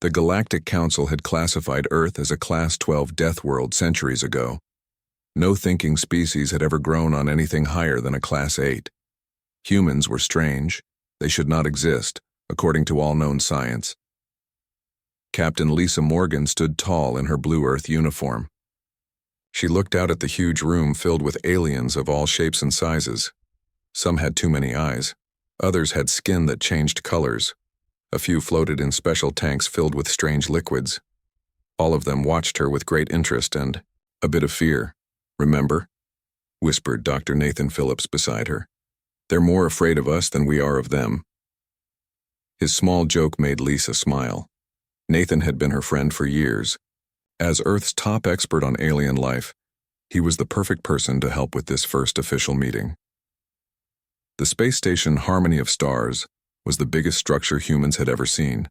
The Galactic Council had classified Earth as a Class 12 death world centuries ago. No thinking species had ever grown on anything higher than a Class 8. Humans were strange. They should not exist, according to all known science. Captain Lisa Morgan stood tall in her Blue Earth uniform. She looked out at the huge room filled with aliens of all shapes and sizes. Some had too many eyes. Others had skin that changed colors. A few floated in special tanks filled with strange liquids. All of them watched her with great interest and a bit of fear. "Remember?" whispered Dr. Nathan Phillips beside her. "They're more afraid of us than we are of them." His small joke made Lisa smile. Nathan had been her friend for years. As Earth's top expert on alien life, he was the perfect person to help with this first official meeting. The space station Harmony of Stars was the biggest structure humans had ever seen.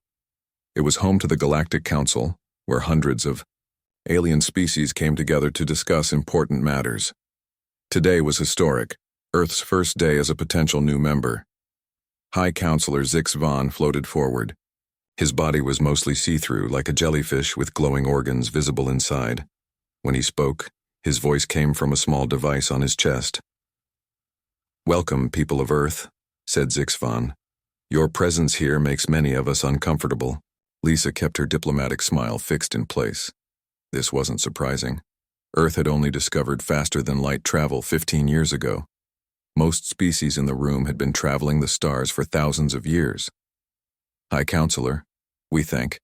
It was home to the Galactic Council, where hundreds of alien species came together to discuss important matters. Today was historic, Earth's first day as a potential new member. High Counselor Zix Von floated forward. His body was mostly see-through, like a jellyfish with glowing organs visible inside. When he spoke, his voice came from a small device on his chest. "Welcome, people of Earth," said Zix Von. "Your presence here makes many of us uncomfortable." Lisa kept her diplomatic smile fixed in place. This wasn't surprising. Earth had only discovered faster-than-light travel 15 years ago. Most species in the room had been traveling the stars for thousands of years. "High Counselor, we thank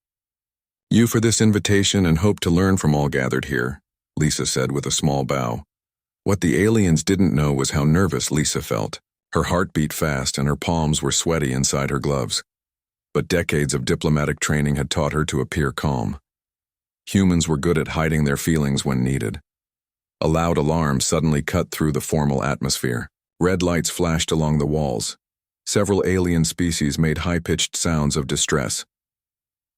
you for this invitation and hope to learn from all gathered here," Lisa said with a small bow. What the aliens didn't know was how nervous Lisa felt. Her heart beat fast and her palms were sweaty inside her gloves. But decades of diplomatic training had taught her to appear calm. Humans were good at hiding their feelings when needed. A loud alarm suddenly cut through the formal atmosphere. Red lights flashed along the walls. Several alien species made high-pitched sounds of distress.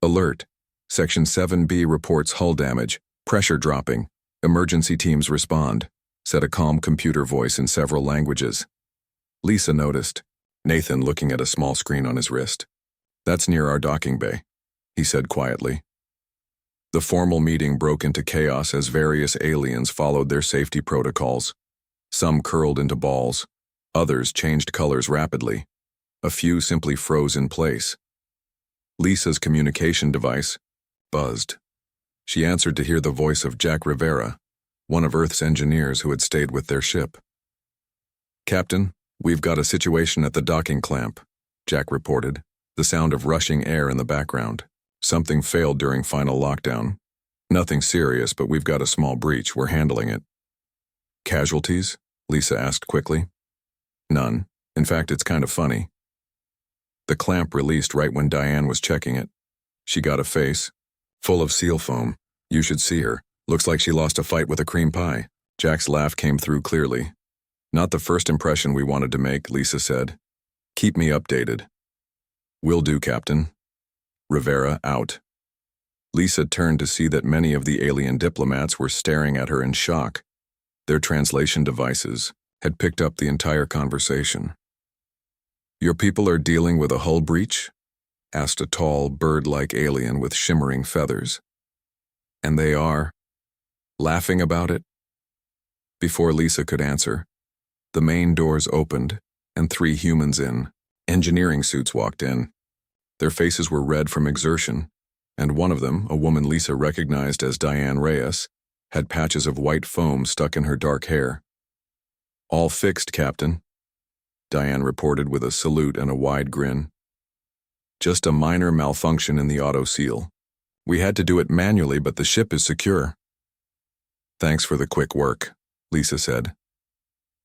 "Alert! Section 7B reports hull damage, pressure dropping. Emergency teams respond," said a calm computer voice in several languages. Lisa noticed Nathan looking at a small screen on his wrist. "That's near our docking bay," he said quietly. The formal meeting broke into chaos as various aliens followed their safety protocols. Some curled into balls. Others changed colors rapidly. A few simply froze in place. Lisa's communication device buzzed. She answered to hear the voice of Jack Rivera, one of Earth's engineers who had stayed with their ship. "Captain, we've got a situation at the docking clamp," Jack reported, the sound of rushing air in the background. "Something failed during final lockdown. Nothing serious, but we've got a small breach. We're handling it." "Casualties?" Lisa asked quickly. "None. In fact, it's kind of funny." The clamp released right when Diane was checking it. She got a face, full of seal foam. "You should see her. Looks like she lost a fight with a cream pie." Jack's laugh came through clearly. "Not the first impression we wanted to make," Lisa said. "Keep me updated." "Will do, Captain." Rivera out. Lisa turned to see that many of the alien diplomats were staring at her in shock. Their translation devices had picked up the entire conversation. "Your people are dealing with a hull breach?" asked a tall, bird-like alien with shimmering feathers. "And they are laughing about it?" Before Lisa could answer, the main doors opened and 3 humans in engineering suits walked in. Their faces were red from exertion, and one of them, a woman Lisa recognized as Diane Reyes, had patches of white foam stuck in her dark hair. "All fixed, Captain," Diane reported with a salute and a wide grin. "Just a minor malfunction in the auto seal. We had to do it manually, but the ship is secure." "Thanks for the quick work," Lisa said.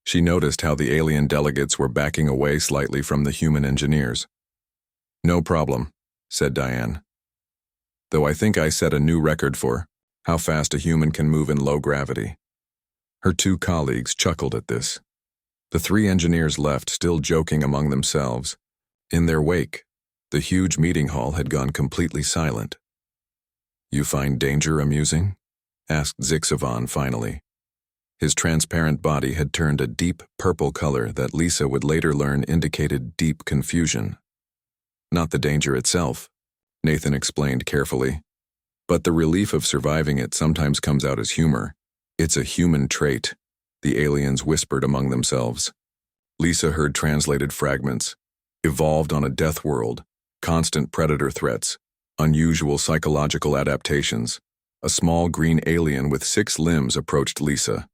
She noticed how the alien delegates were backing away slightly from the human engineers. "No problem," said Diane. "Though I think I set a new record for how fast a human can move in low gravity." Her 2 colleagues chuckled at this. The 3 engineers left, still joking among themselves. In their wake, the huge meeting hall had gone completely silent. "You find danger amusing?" asked Zix Von finally. His transparent body had turned a deep purple color that Lisa would later learn indicated deep confusion. "Not the danger itself," Nathan explained carefully. But the relief of surviving it sometimes comes out as humor. It's a human trait, the aliens whispered among themselves. Lisa heard translated fragments. Evolved on a death world, constant predator threats, unusual psychological adaptations. A small green alien with 6 limbs approached Lisa.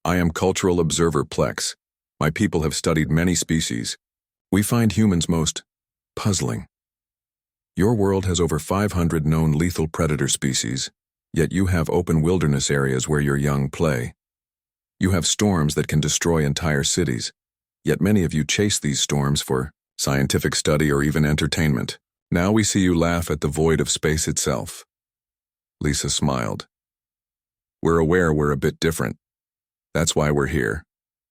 I am Cultural Observer Plex. My people have studied many species. We find humans most puzzling. Your world has over 500 known lethal predator species, yet you have open wilderness areas where your young play. You have storms that can destroy entire cities, yet many of you chase these storms for scientific study or even entertainment. Now we see you laugh at the void of space itself. Lisa smiled. We're aware we're a bit different. That's why we're here,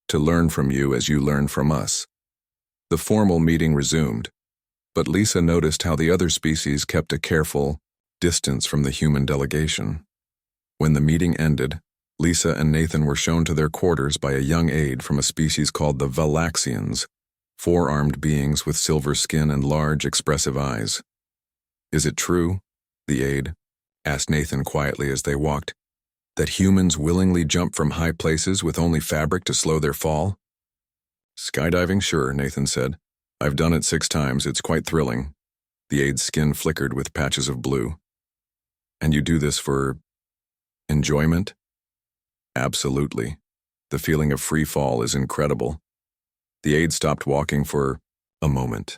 to learn from you as you learn from us. The formal meeting resumed, but Lisa noticed how the other species kept a careful distance from the human delegation. When the meeting ended, Lisa and Nathan were shown to their quarters by a young aide from a species called the Valaxians, 4-armed beings with silver skin and large, expressive eyes. Is it true, the aide asked Nathan quietly as they walked, that humans willingly jump from high places with only fabric to slow their fall? Skydiving, sure, Nathan said. I've done it 6 times, it's quite thrilling. The aide's skin flickered with patches of blue. And you do this for enjoyment? Absolutely. The feeling of free fall is incredible. The aide stopped walking for a moment.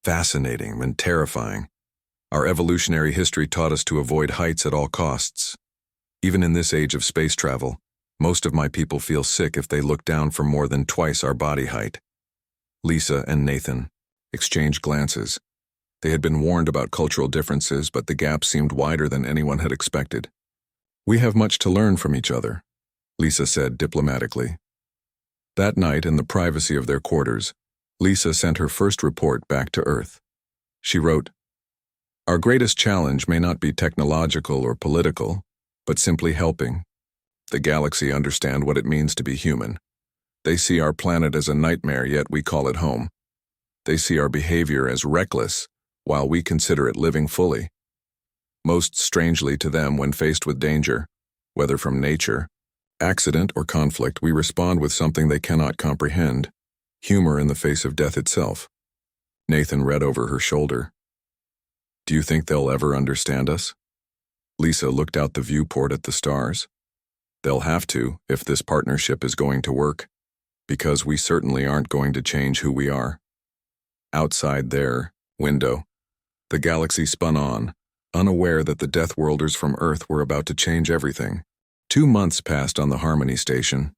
Fascinating and terrifying. Our evolutionary history taught us to avoid heights at all costs. Even in this age of space travel, most of my people feel sick if they look down for more than twice our body height. Lisa and Nathan exchanged glances. They had been warned about cultural differences, but the gap seemed wider than anyone had expected. We have much to learn from each other, Lisa said diplomatically. That night, in the privacy of their quarters, Lisa sent her first report back to Earth. She wrote, Our greatest challenge may not be technological or political, but simply helping the galaxy understand what it means to be human. They see our planet as a nightmare, yet we call it home. They see our behavior as reckless, while we consider it living fully. Most strangely to them, when faced with danger, whether from nature, accident, or conflict, we respond with something they cannot comprehend, humor in the face of death itself. Nathan read over her shoulder. Do you think they'll ever understand us? Lisa looked out the viewport at the stars. They'll have to, if this partnership is going to work, because we certainly aren't going to change who we are. Outside their window, the galaxy spun on, unaware that the Death Worlders from Earth were about to change everything. 2 months passed on the Harmony Station.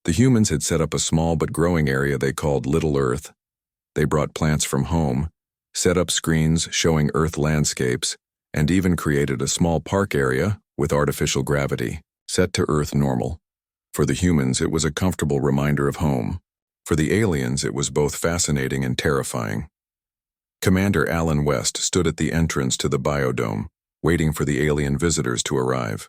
The humans had set up a small but growing area they called Little Earth. They brought plants from home, set up screens showing Earth landscapes, and even created a small park area with artificial gravity, set to Earth normal. For the humans, it was a comfortable reminder of home. For the aliens, it was both fascinating and terrifying. Commander Alan West stood at the entrance to the biodome, waiting for the alien visitors to arrive.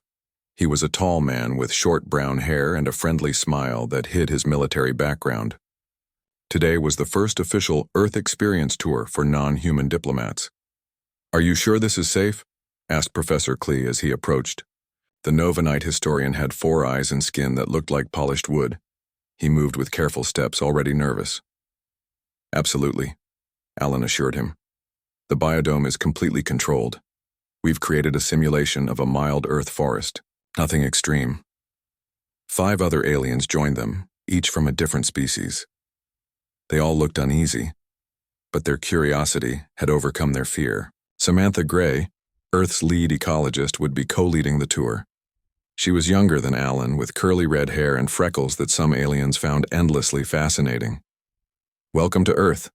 He was a tall man with short brown hair and a friendly smile that hid his military background. Today was the first official Earth experience tour for non-human diplomats. Are you sure this is safe? Asked Professor Klee as he approached. The Novanite historian had 4 eyes and skin that looked like polished wood. He moved with careful steps, already nervous. Absolutely, Alan assured him. The biodome is completely controlled. We've created a simulation of a mild Earth forest. Nothing extreme. 5 other aliens joined them, each from a different species. They all looked uneasy, but their curiosity had overcome their fear. Samantha Gray, Earth's lead ecologist, would be co-leading the tour. She was younger than Alan, with curly red hair and freckles that some aliens found endlessly fascinating. Welcome to Earth,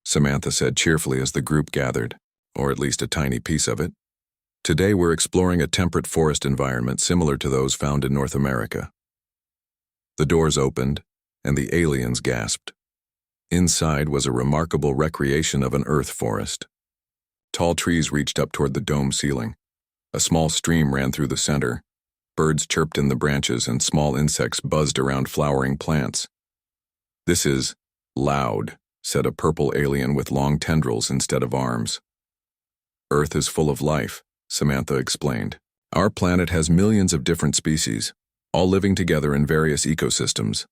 Samantha said cheerfully as the group gathered, or at least a tiny piece of it. Today we're exploring a temperate forest environment similar to those found in North America. The doors opened, and the aliens gasped. Inside was a remarkable recreation of an Earth forest. Tall trees reached up toward the dome ceiling. A small stream ran through the center. Birds chirped in the branches and small insects buzzed around flowering plants. This is loud, said a purple alien with long tendrils instead of arms. Earth is full of life, Samantha explained. Our planet has millions of different species, all living together in various ecosystems.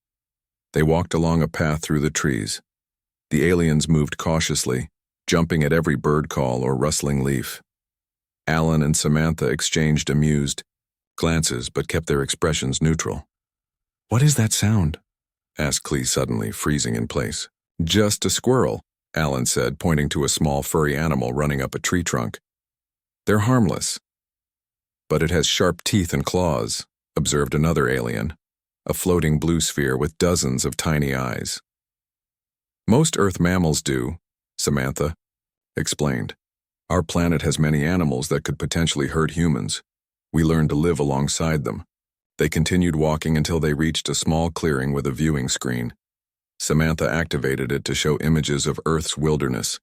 They walked along a path through the trees. The aliens moved cautiously, jumping at every bird call or rustling leaf. Alan and Samantha exchanged amused glances but kept their expressions neutral. "What is that sound?" asked Clee suddenly, freezing in place. "Just a squirrel," Alan said, pointing to a small furry animal running up a tree trunk. "They're harmless." "But it has sharp teeth and claws," observed another alien, a floating blue sphere with dozens of tiny eyes. "Most Earth mammals do," Samantha explained. "Our planet has many animals that could potentially hurt humans. We learned to live alongside them." They continued walking until they reached a small clearing with a viewing screen. Samantha activated it to show images of Earth's wilderness.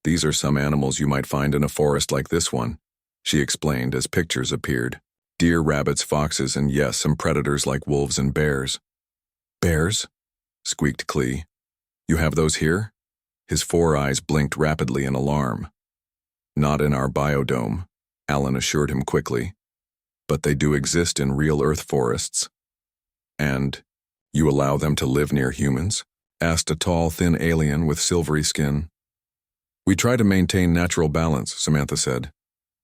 "These are some animals you might find in a forest like this one," she explained as pictures appeared. "Deer, rabbits, foxes, and yes, some predators like wolves and bears." "Bears?" squeaked Clee. "You have those here?" His four eyes blinked rapidly in alarm. "Not in our biodome," Alan assured him quickly. "But they do exist in real Earth forests." "And you allow them to live near humans?" asked a tall, thin alien with silvery skin. "We try to maintain natural balance," Samantha said.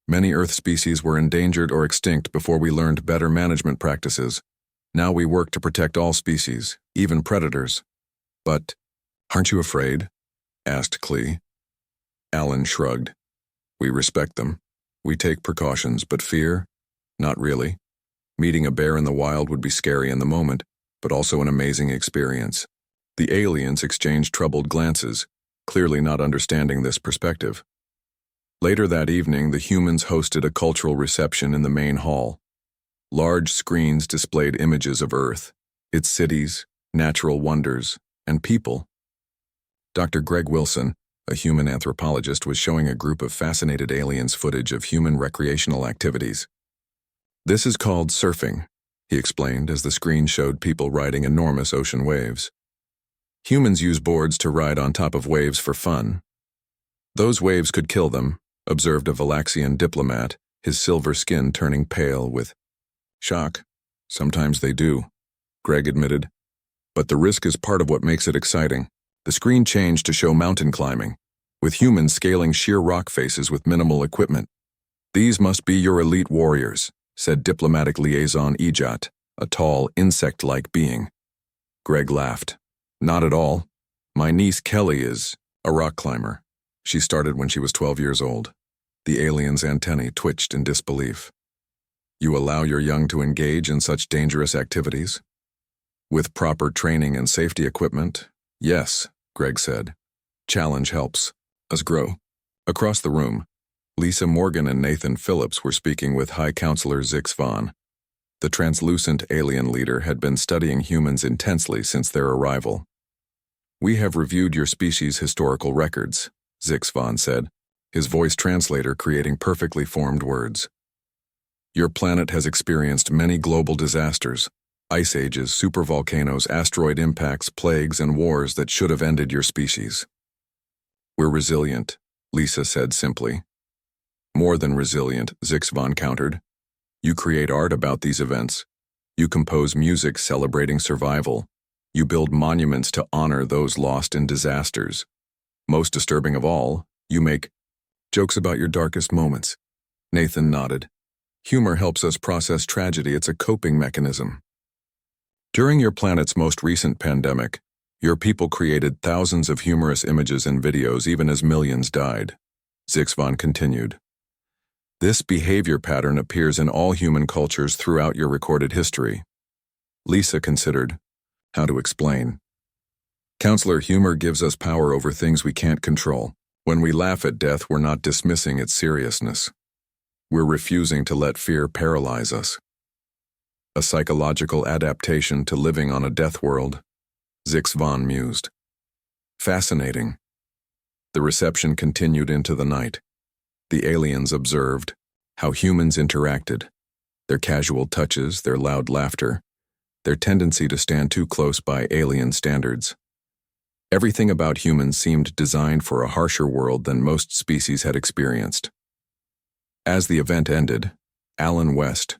"Many Earth species were endangered or extinct before we learned better management practices. Now we work to protect all species, even predators." "But aren't you afraid?" asked Clee. Alan shrugged. "We respect them. We take precautions, but fear? Not really. Meeting a bear in the wild would be scary in the moment, but also an amazing experience." The aliens exchanged troubled glances, clearly not understanding this perspective. Later that evening, the humans hosted a cultural reception in the main hall. Large screens displayed images of Earth, its cities, natural wonders, and people. Dr. Greg Wilson, a human anthropologist, was showing a group of fascinated aliens footage of human recreational activities. "This is called surfing," he explained as the screen showed people riding enormous ocean waves. "Humans use boards to ride on top of waves for fun. Those waves could kill them," observed a Valaxian diplomat, his silver skin turning pale with shock. "Sometimes they do," Greg admitted. "But the risk is part of what makes it exciting." The screen changed to show mountain climbing, with humans scaling sheer rock faces with minimal equipment. "These must be your elite warriors," said diplomatic liaison Ejat, a tall, insect-like being. Greg laughed. "Not at all. My niece Kelly is a rock climber. She started when she was 12 years old." The alien's antennae twitched in disbelief. "You allow your young to engage in such dangerous activities?" "With proper training and safety equipment, yes," Greg said. "Challenge helps us grow." Across the room, Lisa Morgan and Nathan Phillips were speaking with High Counselor Zix Von. The translucent alien leader had been studying humans intensely since their arrival. "We have reviewed your species' historical records," Zix Von said, his voice translator creating perfectly formed words. "Your planet has experienced many global disasters, ice ages, supervolcanoes, asteroid impacts, plagues, and wars that should have ended your species." "We're resilient," Lisa said simply. "More than resilient," Zix Von countered. "You create art about these events. You compose music celebrating survival. You build monuments to honor those lost in disasters. Most disturbing of all, you make jokes about your darkest moments." Nathan nodded. "Humor helps us process tragedy. It's a coping mechanism." "During your planet's most recent pandemic, your people created thousands of humorous images and videos even as millions died," Zix Von continued. "This behavior pattern appears in all human cultures throughout your recorded history." Lisa considered how to explain. "Counselor, humor gives us power over things we can't control. When we laugh at death, we're not dismissing its seriousness. We're refusing to let fear paralyze us. A psychological adaptation to living on a death world," Zix Von mused. "Fascinating." The reception continued into the night. The aliens observed how humans interacted, their casual touches, their loud laughter, their tendency to stand too close by alien standards. Everything about humans seemed designed for a harsher world than most species had experienced. As the event ended, Alan West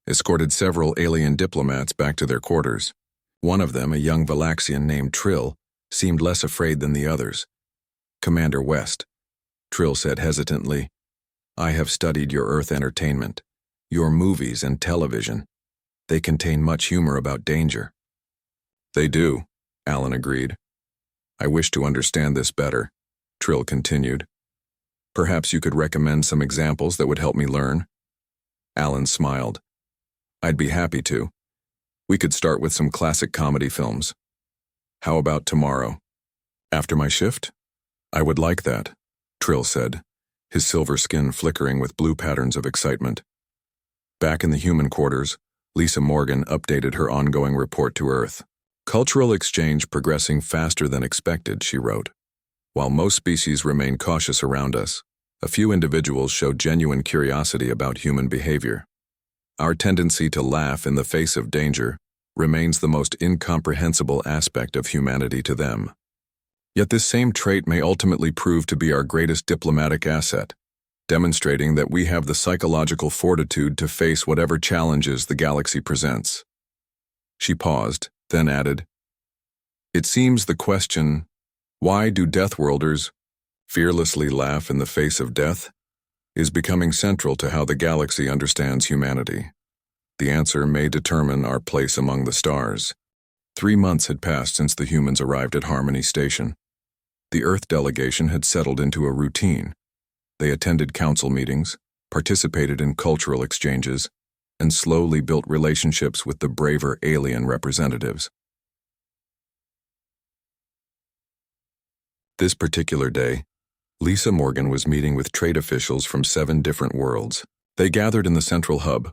escorted several alien diplomats back to their quarters. One of them, a young Valaxian named Trill, seemed less afraid than the others. "Commander West," Trill said hesitantly, "I have studied your Earth entertainment, your movies and television. They contain much humor about danger." "They do," Alan agreed. "I wish to understand this better," Trill continued. "Perhaps you could recommend some examples that would help me learn?" Alan smiled. "I'd be happy to. We could start with some classic comedy films. How about tomorrow? After my shift?" "I would like that," Trill said, his silver skin flickering with blue patterns of excitement. Back in the human quarters, Lisa Morgan updated her ongoing report to Earth. "Cultural exchange progressing faster than expected," she wrote. "While most species remain cautious around us, a few individuals show genuine curiosity about human behavior. Our tendency to laugh in the face of danger remains the most incomprehensible aspect of humanity to them. Yet this same trait may ultimately prove to be our greatest diplomatic asset, demonstrating that we have the psychological fortitude to face whatever challenges the galaxy presents." She paused, then added, "It seems the question, why do Deathworlders fearlessly laugh in the face of death, is becoming central to how the galaxy understands humanity. The answer may determine our place among the stars." 3 months had passed since the humans arrived at Harmony Station. The Earth delegation had settled into a routine. They attended council meetings, participated in cultural exchanges, and slowly built relationships with the braver alien representatives. This particular day, Lisa Morgan was meeting with trade officials from 7 different worlds. They gathered in the central hub,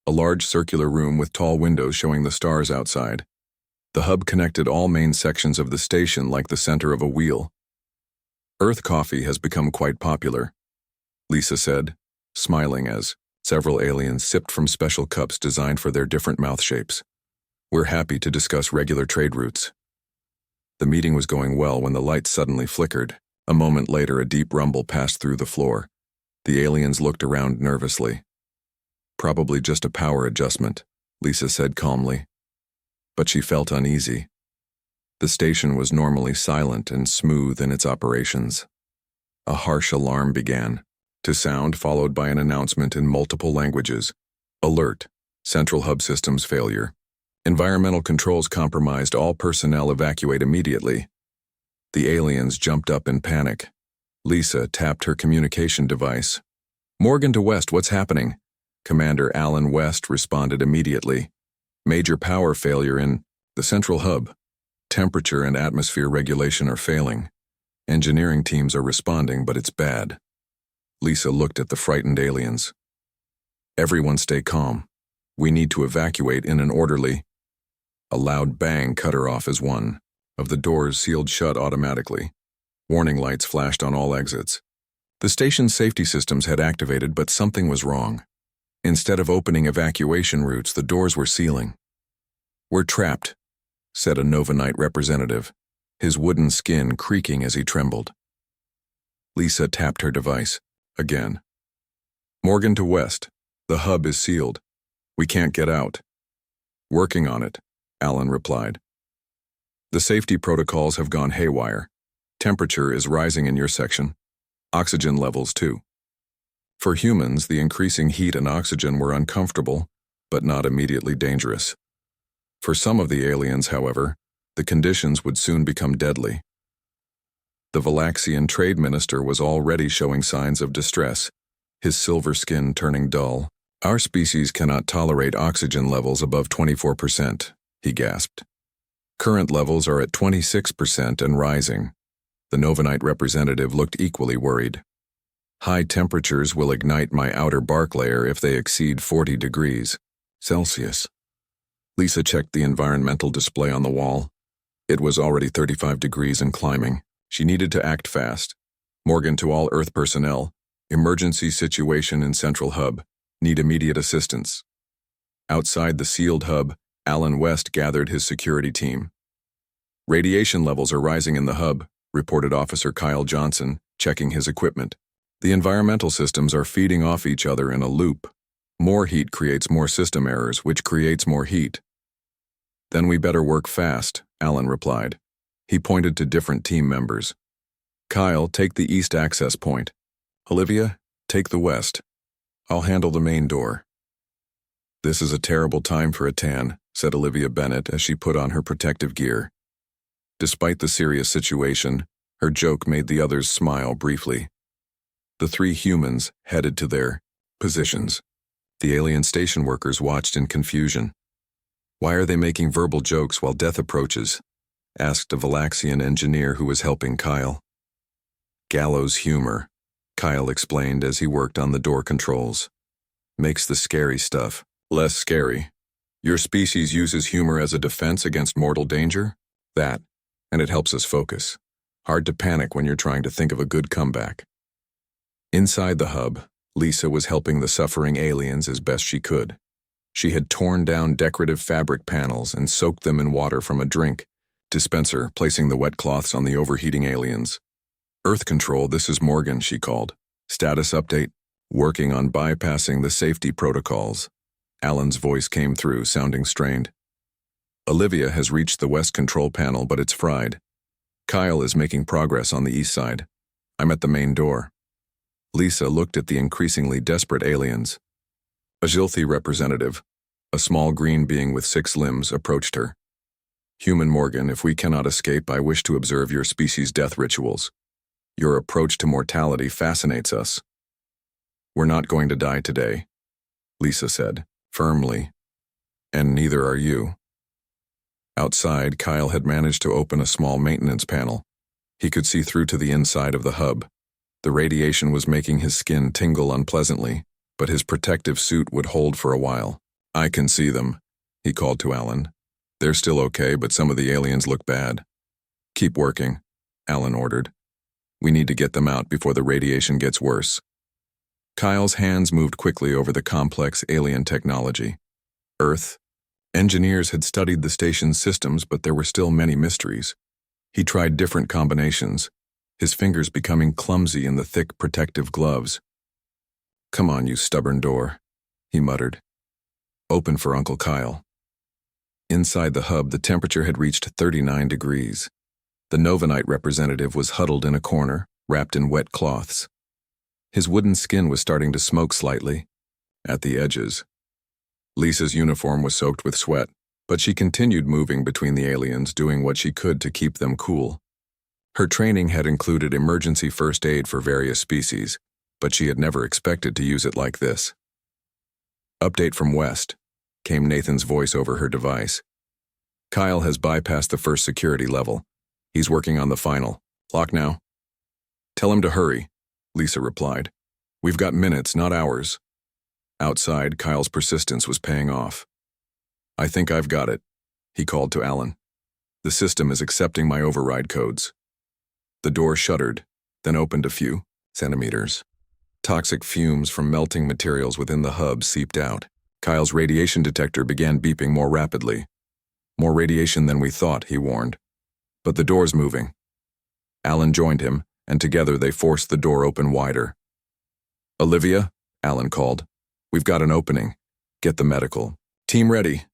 a large circular room with tall windows showing the stars outside. The hub connected all main sections of the station like the center of a wheel. "Earth coffee has become quite popular," Lisa said, smiling as several aliens sipped from special cups designed for their different mouth shapes. "We're happy to discuss regular trade routes." The meeting was going well when the lights suddenly flickered. A moment later, a deep rumble passed through the floor. The aliens looked around nervously. "Probably just a power adjustment," Lisa said calmly. But she felt uneasy. The station was normally silent and smooth in its operations. A harsh alarm began to sound, followed by an announcement in multiple languages. "Alert. Central hub systems failure. Environmental controls compromised. All personnel evacuate immediately." The aliens jumped up in panic. Lisa tapped her communication device. "Morgan to West, what's happening?" Commander Alan West responded immediately. "Major power failure in the central hub. Temperature and atmosphere regulation are failing. Engineering teams are responding, but it's bad." Lisa looked at the frightened aliens. "Everyone stay calm. We need to evacuate in an orderly." A loud bang cut her off as one of the doors sealed shut automatically. Warning lights flashed on all exits. The station's safety systems had activated, but something was wrong. Instead of opening evacuation routes, the doors were sealing. "We're trapped," said a Nova Knight representative, his wooden skin creaking as he trembled. Lisa tapped her device again. "Morgan to West. The hub is sealed. We can't get out." "Working on it," Alan replied. "The safety protocols have gone haywire. Temperature is rising in your section. Oxygen levels too." For humans, the increasing heat and oxygen were uncomfortable, but not immediately dangerous. For some of the aliens, however, the conditions would soon become deadly. The Valaxian trade minister was already showing signs of distress, his silver skin turning dull. "Our species cannot tolerate oxygen levels above 24%, he gasped. "Current levels are at 26% and rising." The Novanite representative looked equally worried. "High temperatures will ignite my outer bark layer if they exceed 40 degrees Celsius. Lisa checked the environmental display on the wall. It was already 35 degrees and climbing. She needed to act fast. "Morgan to all Earth personnel. Emergency situation in Central Hub. Need immediate assistance." Outside the sealed hub, Alan West gathered his security team. "Radiation levels are rising in the hub," reported Officer Kyle Johnson, checking his equipment. The environmental systems are feeding off each other in a loop. More heat creates more system errors, which creates more heat. Then we better work fast, Alan replied. He pointed to different team members. Kyle, take the east access point. Olivia, take the west. I'll handle the main door. This is a terrible time for a tan, said Olivia Bennett as she put on her protective gear. Despite the serious situation, her joke made the others smile briefly. The three humans headed to their positions. The alien station workers watched in confusion. Why are they making verbal jokes while death approaches? Asked a Valaxian engineer who was helping Kyle. Gallows humor, Kyle explained as he worked on the door controls. Makes the scary stuff less scary. Your species uses humor as a defense against mortal danger? That, and it helps us focus. Hard to panic when you're trying to think of a good comeback. Inside the hub, Lisa was helping the suffering aliens as best she could. She had torn down decorative fabric panels and soaked them in water from a drink dispenser, placing the wet cloths on the overheating aliens. Earth Control, this is Morgan, she called. Status update, working on bypassing the safety protocols. Alan's voice came through, sounding strained. Olivia has reached the west control panel, but it's fried. Kyle is making progress on the east side. I'm at the main door. Lisa looked at the increasingly desperate aliens. A Xilthi representative, a small green being with 6 limbs, approached her. Human Morgan, if we cannot escape, I wish to observe your species' death rituals. Your approach to mortality fascinates us. We're not going to die today, Lisa said, firmly. And neither are you. Outside, Kyle had managed to open a small maintenance panel. He could see through to the inside of the hub. The radiation was making his skin tingle unpleasantly, but his protective suit would hold for a while. I can see them, he called to Alan. They're still okay, but some of the aliens look bad. Keep working, Alan ordered. We need to get them out before the radiation gets worse. Kyle's hands moved quickly over the complex alien technology. Earth. Engineers had studied the station's systems, but there were still many mysteries. He tried different combinations, his fingers becoming clumsy in the thick protective gloves. Come on, you stubborn door, he muttered. Open for Uncle Kyle. Inside the hub, the temperature had reached 39 degrees. The Novanite representative was huddled in a corner, wrapped in wet cloths. His wooden skin was starting to smoke slightly, at the edges. Lisa's uniform was soaked with sweat, but she continued moving between the aliens, doing what she could to keep them cool. Her training had included emergency first aid for various species, but she had never expected to use it like this. Update from West, came Nathan's voice over her device. Kyle has bypassed the first security level. He's working on the final. Lock now. Tell him to hurry, Lisa replied. We've got minutes, not hours. Outside, Kyle's persistence was paying off. I think I've got it, he called to Alan. The system is accepting my override codes. The door shuddered, then opened a few centimeters. Toxic fumes from melting materials within the hub seeped out. Kyle's radiation detector began beeping more rapidly. More radiation than we thought, he warned. But the door's moving. Alan joined him, and together they forced the door open wider. Olivia, Alan called. We've got an opening. Get the medical. Team ready.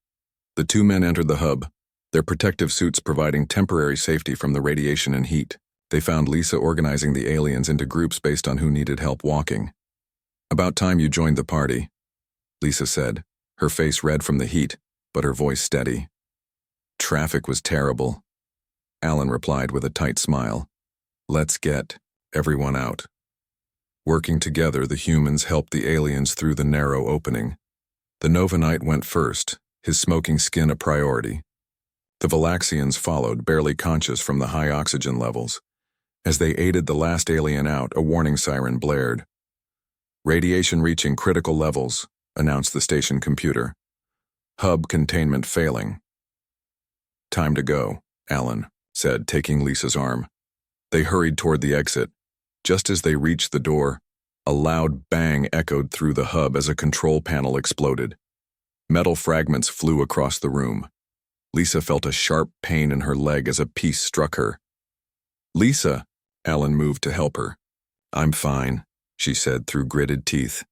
The 2 men entered the hub, their protective suits providing temporary safety from the radiation and heat. They found Lisa organizing the aliens into groups based on who needed help walking. About time you joined the party, Lisa said, her face red from the heat, but her voice steady. Traffic was terrible, Alan replied with a tight smile. Let's get everyone out. Working together, the humans helped the aliens through the narrow opening. The Novanite went first, his smoking skin a priority. The Valaxians followed, barely conscious from the high oxygen levels. As they aided the last alien out, a warning siren blared. Radiation reaching critical levels, announced the station computer. Hub containment failing. Time to go, Alan said, taking Lisa's arm. They hurried toward the exit. Just as they reached the door, a loud bang echoed through the hub as a control panel exploded. Metal fragments flew across the room. Lisa felt a sharp pain in her leg as a piece struck her. Lisa, Alan moved to help her. I'm fine, she said through gritted teeth.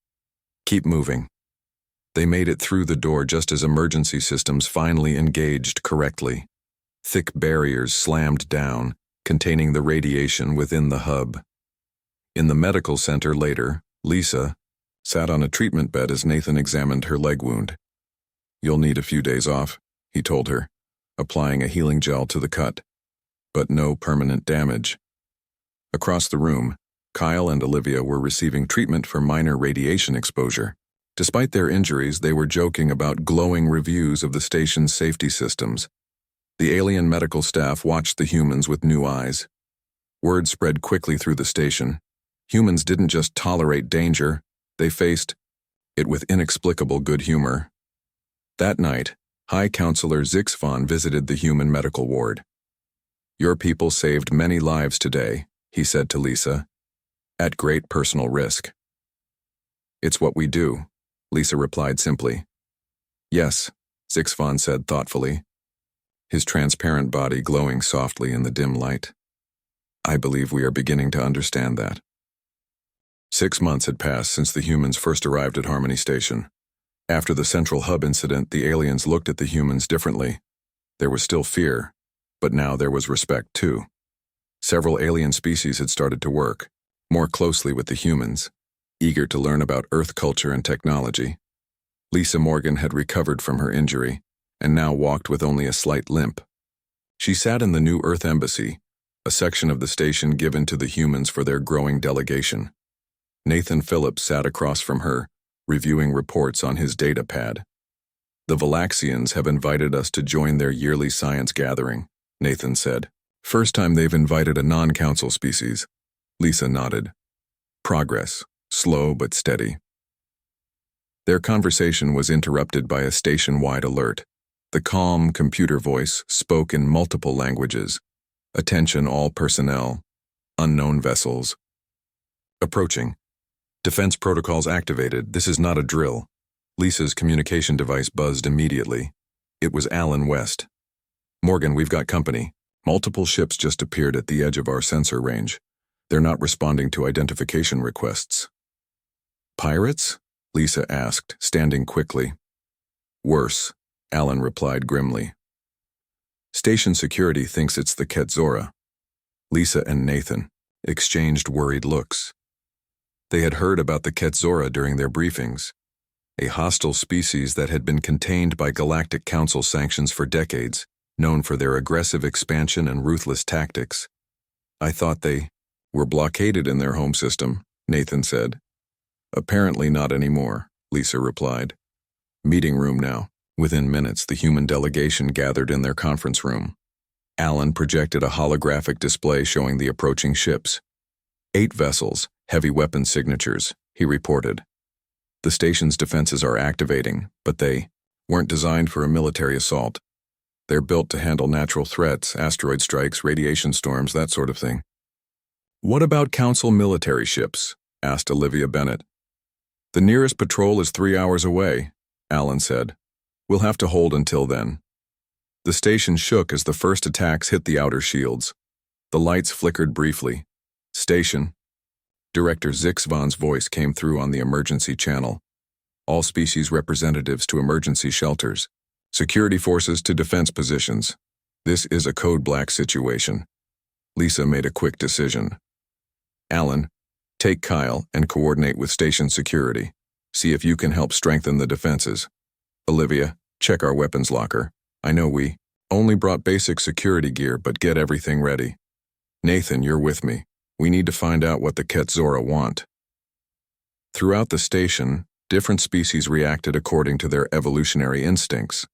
Keep moving. They made it through the door just as emergency systems finally engaged correctly. Thick barriers slammed down, containing the radiation within the hub. In the medical center later, Lisa sat on a treatment bed as Nathan examined her leg wound. You'll need a few days off, he told her, applying a healing gel to the cut. But no permanent damage. Across the room, Kyle and Olivia were receiving treatment for minor radiation exposure. Despite their injuries, they were joking about glowing reviews of the station's safety systems. The alien medical staff watched the humans with new eyes. Word spread quickly through the station. Humans didn't just tolerate danger, they faced it with inexplicable good humor. That night, High Counselor Zix Von visited the human medical ward. Your people saved many lives today, he said to Lisa, at great personal risk. It's what we do, Lisa replied simply. Yes, Zix Von said thoughtfully, his transparent body glowing softly in the dim light. I believe we are beginning to understand that. 6 months had passed since the humans first arrived at Harmony Station. After the Central Hub incident, the aliens looked at the humans differently. There was still fear, but now there was respect too. Several alien species had started to work more closely with the humans, eager to learn about Earth culture and technology. Lisa Morgan had recovered from her injury and now walked with only a slight limp. She sat in the new Earth Embassy, a section of the station given to the humans for their growing delegation. Nathan Phillips sat across from her, reviewing reports on his data pad. The Valaxians have invited us to join their yearly science gathering, Nathan said. First time they've invited a non-council species. Lisa nodded. Progress, slow but steady. Their conversation was interrupted by a station-wide alert. The calm computer voice spoke in multiple languages. Attention all personnel. Unknown vessels. Approaching. Defense protocols activated. This is not a drill. Lisa's communication device buzzed immediately. It was Alan West. Morgan, we've got company. Multiple ships just appeared at the edge of our sensor range. They're not responding to identification requests. Pirates? Lisa asked, standing quickly. Worse, Alan replied grimly. Station security thinks it's the Ketzora. Lisa and Nathan exchanged worried looks. They had heard about the Ketzora during their briefings, a hostile species that had been contained by Galactic Council sanctions for decades, known for their aggressive expansion and ruthless tactics. I thought they were blockaded in their home system, Nathan said. Apparently not anymore, Lisa replied. Meeting room now. Within minutes, the human delegation gathered in their conference room. Alan projected a holographic display showing the approaching ships. 8 vessels, heavy weapon signatures, he reported. The station's defenses are activating, but they weren't designed for a military assault. They're built to handle natural threats, asteroid strikes, radiation storms, that sort of thing. What about Council military ships? Asked Olivia Bennett. The nearest patrol is 3 hours away, Alan said. We'll have to hold until then. The station shook as the first attacks hit the outer shields. The lights flickered briefly. Station. Director Zix Von's voice came through on the emergency channel. All species representatives to emergency shelters. Security forces to defense positions. This is a code black situation. Lisa made a quick decision. Alan, take Kyle and coordinate with station security. See if you can help strengthen the defenses. Olivia, check our weapons locker. I know we only brought basic security gear, but get everything ready. Nathan, you're with me. We need to find out what the Ketzora want. Throughout the station, different species reacted according to their evolutionary instincts.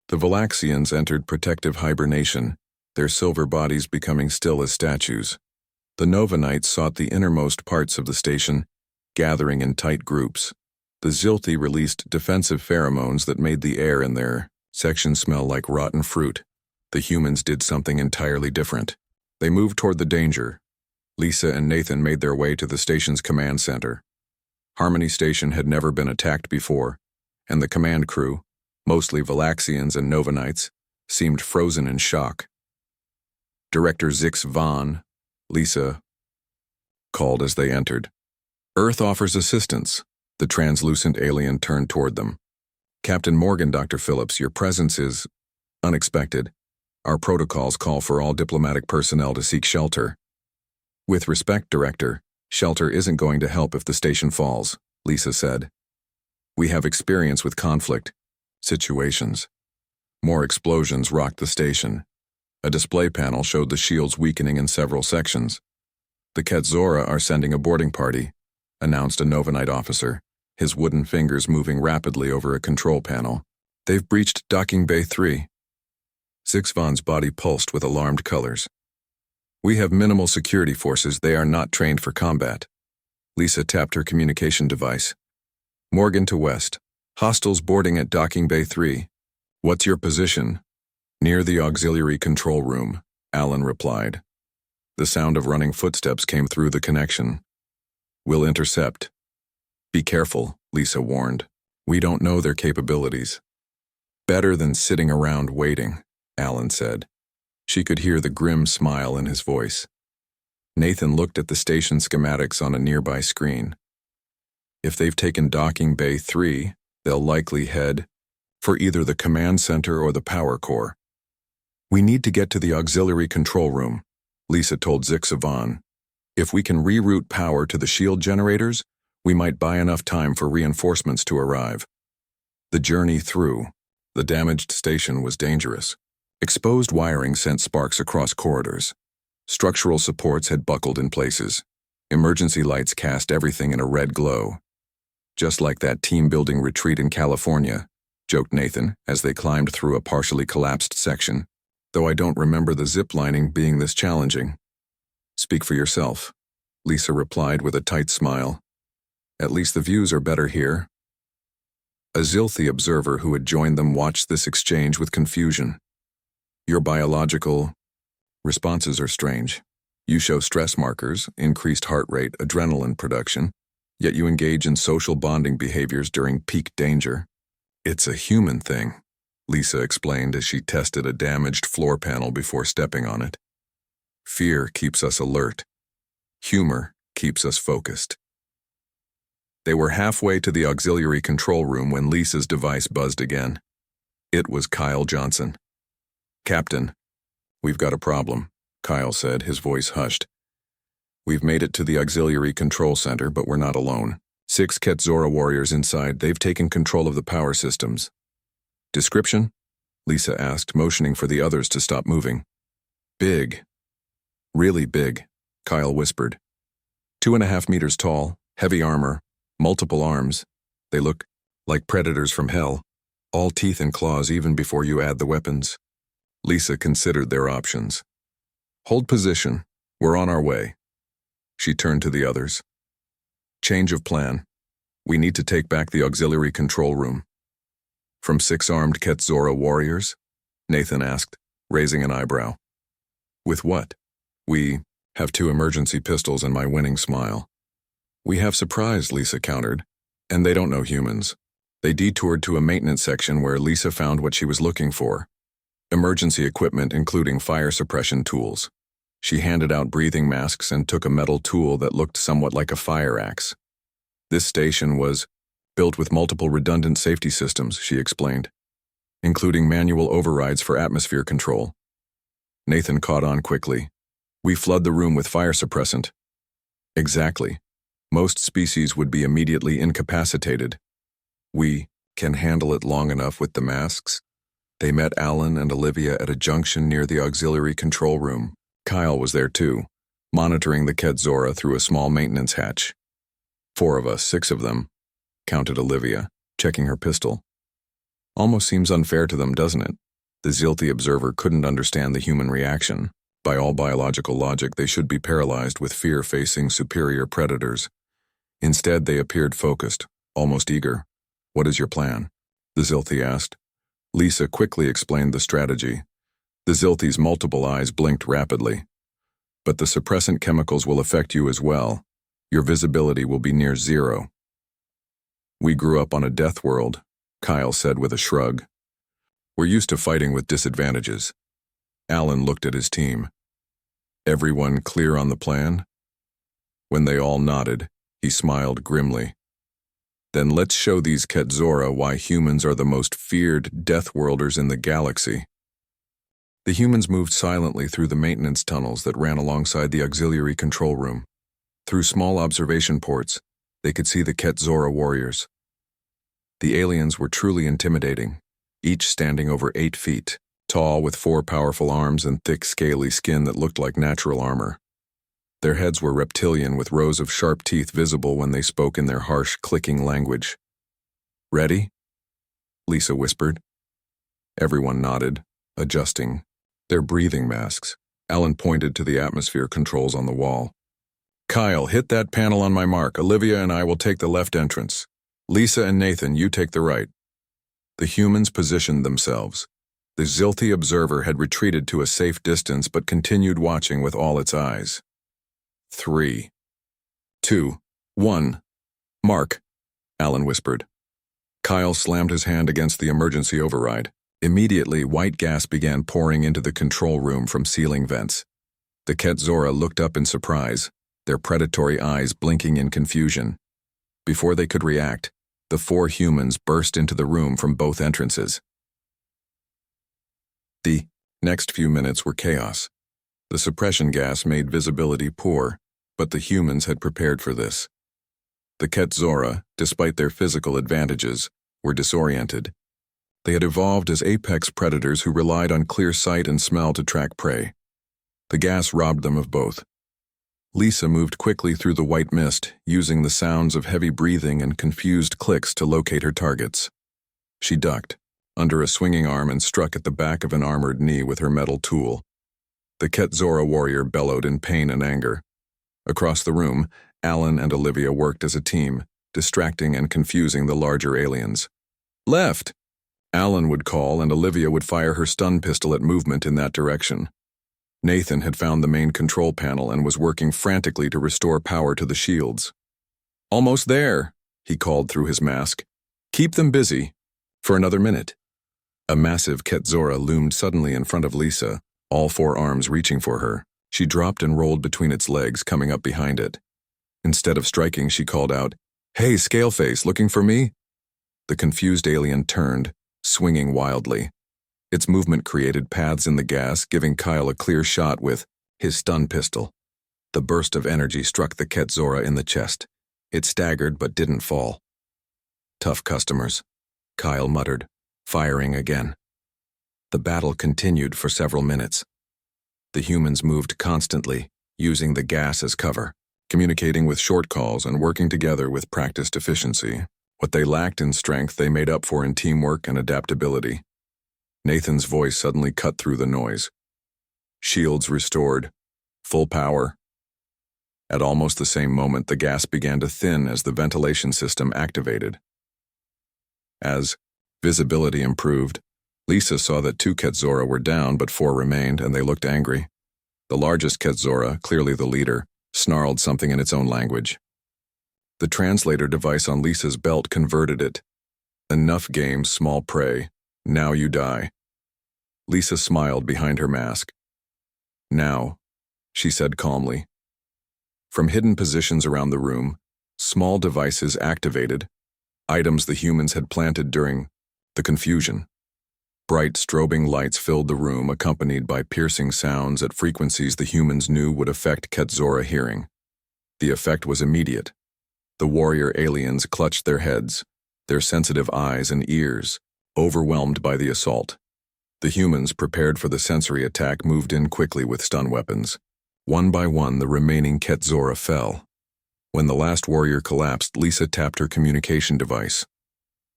The Valaxians entered protective hibernation, their silver bodies becoming still as statues. The Novanites sought the innermost parts of the station, gathering in tight groups. The Zilthi released defensive pheromones that made the air in their section smell like rotten fruit. The humans did something entirely different. They moved toward the danger. Lisa and Nathan made their way to the station's command center. Harmony Station had never been attacked before, and the command crew, mostly Valaxians and Novanites, seemed frozen in shock. Director Zix Von, Lisa called as they entered. Earth offers assistance. The translucent alien turned toward them. Captain Morgan, Dr. Phillips, your presence is unexpected. Our protocols call for all diplomatic personnel to seek shelter. With respect, Director, shelter isn't going to help if the station falls, Lisa said. We have experience with conflict situations. More explosions rocked the station. A display panel showed the shields weakening in several sections. The Ketzora are sending a boarding party, announced a Novanite officer, his wooden fingers moving rapidly over a control panel. They've breached Docking Bay 3. Zixvan's body pulsed with alarmed colors. We have minimal security forces. They are not trained for combat. Lisa tapped her communication device. Morgan to west. Hostiles boarding at Docking Bay 3. What's your position? Near the auxiliary control room, Alan replied. The sound of running footsteps came through the connection. We'll intercept. Be careful, Lisa warned. We don't know their capabilities. Better than sitting around waiting, Alan said. She could hear the grim smile in his voice. Nathan looked at the station schematics on a nearby screen. If they've taken Docking Bay 3, they'll likely head for either the command center or the power core. We need to get to the auxiliary control room, Lisa told Zixvan. If we can reroute power to the shield generators, we might buy enough time for reinforcements to arrive. The journey through the damaged station was dangerous. Exposed wiring sent sparks across corridors. Structural supports had buckled in places. Emergency lights cast everything in a red glow. Just like that team-building retreat in California, joked Nathan as they climbed through a partially collapsed section, though I don't remember the zip lining being this challenging. Speak for yourself, Lisa replied with a tight smile. At least the views are better here. A Zilthi observer who had joined them watched this exchange with confusion. Your biological responses are strange. You show stress markers, increased heart rate, adrenaline production, yet you engage in social bonding behaviors during peak danger. It's a human thing, Lisa explained as she tested a damaged floor panel before stepping on it. Fear keeps us alert. Humor keeps us focused. They were halfway to the auxiliary control room when Lisa's device buzzed again. It was Kyle Johnson. Captain, we've got a problem, Kyle said, his voice hushed. We've made it to the auxiliary control center, but we're not alone. 6 Ketzora warriors inside. They've taken control of the power systems. Description? Lisa asked, motioning for the others to stop moving. Big. Really big, Kyle whispered. 2.5 meters tall, heavy armor, multiple arms. They look like predators from hell. All teeth and claws even before you add the weapons. Lisa considered their options. Hold position. We're on our way. She turned to the others. Change of plan. We need to take back the auxiliary control room. From 6 armed Ketzora warriors? Nathan asked, raising an eyebrow. With what? We have 2 emergency pistols and my winning smile. We have surprise, Lisa countered. And they don't know humans. They detoured to a maintenance section where Lisa found what she was looking for. Emergency equipment including fire suppression tools. She handed out breathing masks and took a metal tool that looked somewhat like a fire axe. This station was built with multiple redundant safety systems, she explained, including manual overrides for atmosphere control. Nathan caught on quickly. We flood the room with fire suppressant. Exactly. Most species would be immediately incapacitated. We can handle it long enough with the masks. They met Alan and Olivia at a junction near the auxiliary control room. Kyle was there too, monitoring the Ketzora through a small maintenance hatch. 4 of us, 6 of them, counted Olivia, checking her pistol. Almost seems unfair to them, doesn't it? The Zilthi observer couldn't understand the human reaction. By all biological logic, they should be paralyzed with fear facing superior predators. Instead, they appeared focused, almost eager. What is your plan? The Zilthi asked. Lisa quickly explained the strategy. The Zilthi's multiple eyes blinked rapidly. But the suppressant chemicals will affect you as well. Your visibility will be near 0. We grew up on a death world, Kyle said with a shrug. We're used to fighting with disadvantages. Alan looked at his team. Everyone clear on the plan? When they all nodded, He smiled grimly. Then let's show these Ketzora why humans are the most feared deathworlders in the galaxy. The humans moved silently through the maintenance tunnels that ran alongside the auxiliary control room. Through small observation ports, they could see the Ketzora warriors. The aliens were truly intimidating, each standing over 8 feet, tall with 4 powerful arms and thick scaly skin that looked like natural armor. Their heads were reptilian with rows of sharp teeth visible when they spoke in their harsh, clicking language. "Ready?" Lisa whispered. Everyone nodded, adjusting their breathing masks. Alan pointed to the atmosphere controls on the wall. "Kyle, hit that panel on my mark. Olivia and I will take the left entrance. Lisa and Nathan, you take the right." The humans positioned themselves. The Zilthi observer had retreated to a safe distance but continued watching with all its eyes. 3, 2, 1. "Mark," Alan whispered. Kyle slammed his hand against the emergency override. Immediately, white gas began pouring into the control room from ceiling vents. The Ketzora looked up in surprise, their predatory eyes blinking in confusion. Before they could react, the 4 humans burst into the room from both entrances. The next few minutes were chaos. The suppression gas made visibility poor, but the humans had prepared for this. The Ketzora, despite their physical advantages, were disoriented. They had evolved as apex predators who relied on clear sight and smell to track prey. The gas robbed them of both. Lisa moved quickly through the white mist, using the sounds of heavy breathing and confused clicks to locate her targets. She ducked under a swinging arm and struck at the back of an armored knee with her metal tool. The Ketzora warrior bellowed in pain and anger. Across the room, Alan and Olivia worked as a team, distracting and confusing the larger aliens. "Left!" Alan would call and Olivia would fire her stun pistol at movement in that direction. Nathan had found the main control panel and was working frantically to restore power to the shields. "Almost there," he called through his mask. "Keep them busy. For another minute." A massive Ketzora loomed suddenly in front of Lisa, all 4 arms reaching for her. She dropped and rolled between its legs, coming up behind it. Instead of striking, she called out, "Hey, Scaleface, looking for me?" The confused alien turned, swinging wildly. Its movement created paths in the gas, giving Kyle a clear shot with his stun pistol. The burst of energy struck the Ketzora in the chest. It staggered but didn't fall. "Tough customers," Kyle muttered, firing again. The battle continued for several minutes. The humans moved constantly, using the gas as cover, communicating with short calls and working together with practiced efficiency. What they lacked in strength, they made up for in teamwork and adaptability. Nathan's voice suddenly cut through the noise. Shields restored. Full power. At almost the same moment, the gas began to thin as the ventilation system activated. As visibility improved, Lisa saw that 2 Ketzora were down, but 4 remained, and they looked angry. The largest Ketzora, clearly the leader, snarled something in its own language. The translator device on Lisa's belt converted it. "Enough games, small prey. Now you die." Lisa smiled behind her mask. "Now," she said calmly. From hidden positions around the room, small devices activated, items the humans had planted during the confusion. Bright strobing lights filled the room, accompanied by piercing sounds at frequencies the humans knew would affect Ketzora hearing. The effect was immediate. The warrior aliens clutched their heads, their sensitive eyes and ears, overwhelmed by the assault. The humans, prepared for the sensory attack, moved in quickly with stun weapons. One by one, the remaining Ketzora fell. When the last warrior collapsed, Lisa tapped her communication device.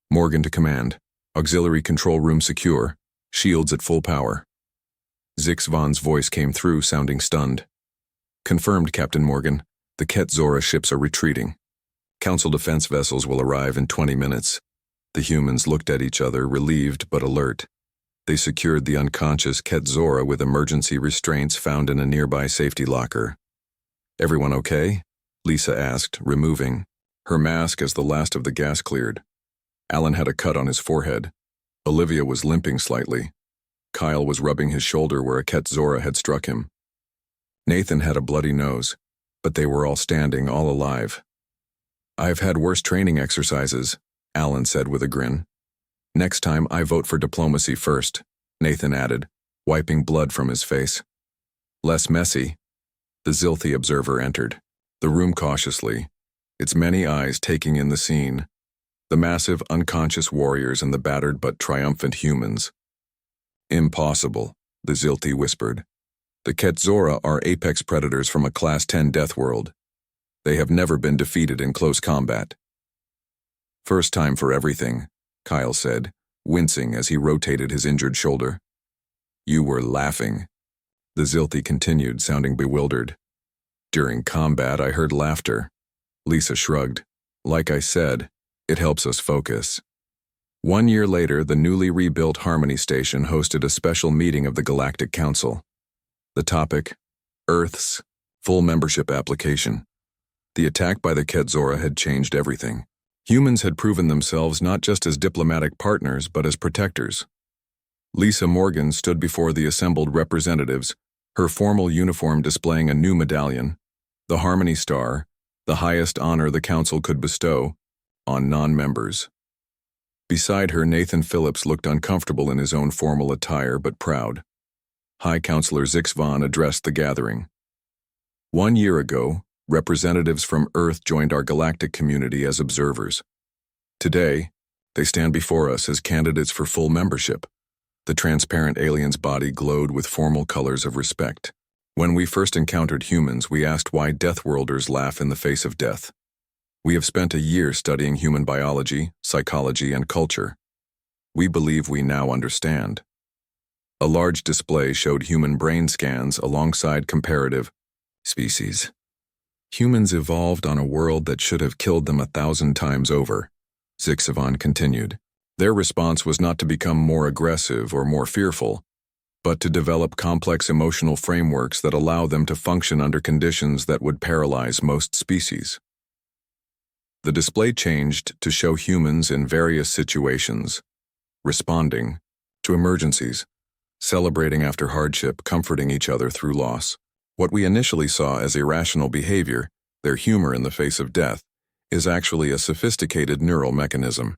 "Morgan to command. Auxiliary control room secure. Shields at full power." Zix Von's voice came through, sounding stunned. "Confirmed, Captain Morgan. The Ketzora ships are retreating. Council defense vessels will arrive in 20 minutes. The humans looked at each other, relieved but alert. They secured the unconscious Ketzora with emergency restraints found in a nearby safety locker. "Everyone okay?" Lisa asked, removing her mask as the last of the gas cleared. Alan had a cut on his forehead. Olivia was limping slightly. Kyle was rubbing his shoulder where a Ketzora had struck him. Nathan had a bloody nose, but they were all standing, all alive. I've had worse training exercises, Alan said with a grin. Next time I vote for diplomacy first, Nathan added, wiping blood from his face. Less messy. The Zilthi observer entered the room cautiously, its many eyes taking in the scene. The massive, unconscious warriors and the battered but triumphant humans. Impossible, the Zilthi whispered. The Ketzora are apex predators from a Class 10 death world. They have never been defeated in close combat. First time for everything, Kyle said, wincing as he rotated his injured shoulder. You were laughing. The Zilthi continued, sounding bewildered. During combat, I heard laughter. Lisa shrugged. Like I said, it helps us focus. 1 year later, the newly rebuilt Harmony Station hosted a special meeting of the Galactic Council. The topic, Earth's full membership application. The attack by the Ketzora had changed everything. Humans had proven themselves not just as diplomatic partners, but as protectors. Lisa Morgan stood before the assembled representatives, her formal uniform displaying a new medallion, the Harmony Star, the highest honor the Council could bestow, on non-members. Beside her, Nathan Phillips looked uncomfortable in his own formal attire, but proud. High Counselor Zix Von addressed the gathering. 1 year ago, representatives from Earth joined our galactic community as observers. Today, they stand before us as candidates for full membership. The transparent alien's body glowed with formal colors of respect. When we first encountered humans, we asked why Deathworlders laugh in the face of death. We have spent a year studying human biology, psychology, and culture. We believe we now understand. A large display showed human brain scans alongside comparative species. Humans evolved on a world that should have killed them 1,000 times over, Zix Von continued. Their response was not to become more aggressive or more fearful, but to develop complex emotional frameworks that allow them to function under conditions that would paralyze most species. The display changed to show humans in various situations, responding to emergencies, celebrating after hardship, comforting each other through loss. What we initially saw as irrational behavior, their humor in the face of death, is actually a sophisticated neural mechanism.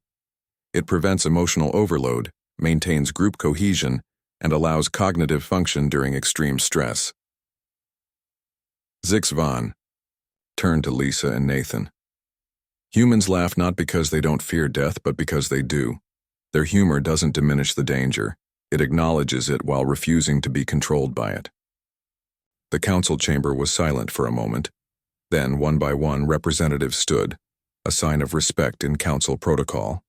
It prevents emotional overload, maintains group cohesion, and allows cognitive function during extreme stress. Zix Von turned to Lisa and Nathan. Humans laugh not because they don't fear death, but because they do. Their humor doesn't diminish the danger. It acknowledges it while refusing to be controlled by it. The council chamber was silent for a moment. Then, one by one, representatives stood, a sign of respect in council protocol.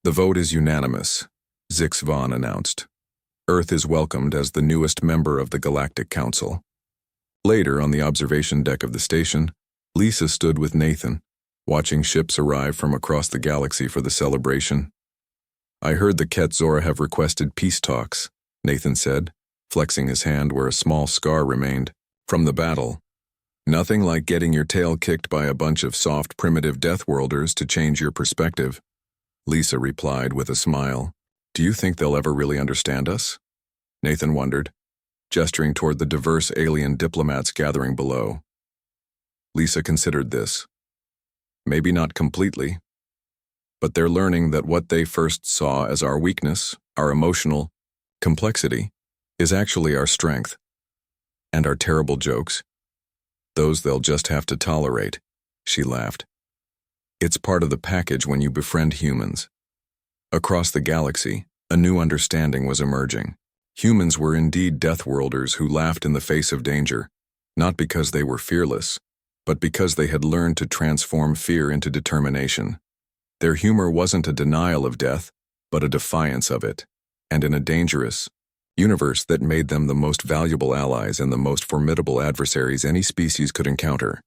The vote is unanimous, Zix Von announced. Earth is welcomed as the newest member of the Galactic Council. Later, on the observation deck of the station, Lisa stood with Nathan, watching ships arrive from across the galaxy for the celebration. I heard the Ketzora have requested peace talks, Nathan said, flexing his hand where a small scar remained from the battle. Nothing like getting your tail kicked by a bunch of soft, primitive Deathworlders to change your perspective, Lisa replied with a smile. Do you think they'll ever really understand us? Nathan wondered, gesturing toward the diverse alien diplomats gathering below. Lisa considered this. Maybe not completely, but they're learning that what they first saw as our weakness, our emotional complexity, is actually our strength. And our terrible jokes, those they'll just have to tolerate, she laughed. It's part of the package when you befriend humans. Across the galaxy, a new understanding was emerging. Humans were indeed Deathworlders who laughed in the face of danger, not because they were fearless, but because they had learned to transform fear into determination. Their humor wasn't a denial of death, but a defiance of it, and in a dangerous universe that made them the most valuable allies and the most formidable adversaries any species could encounter.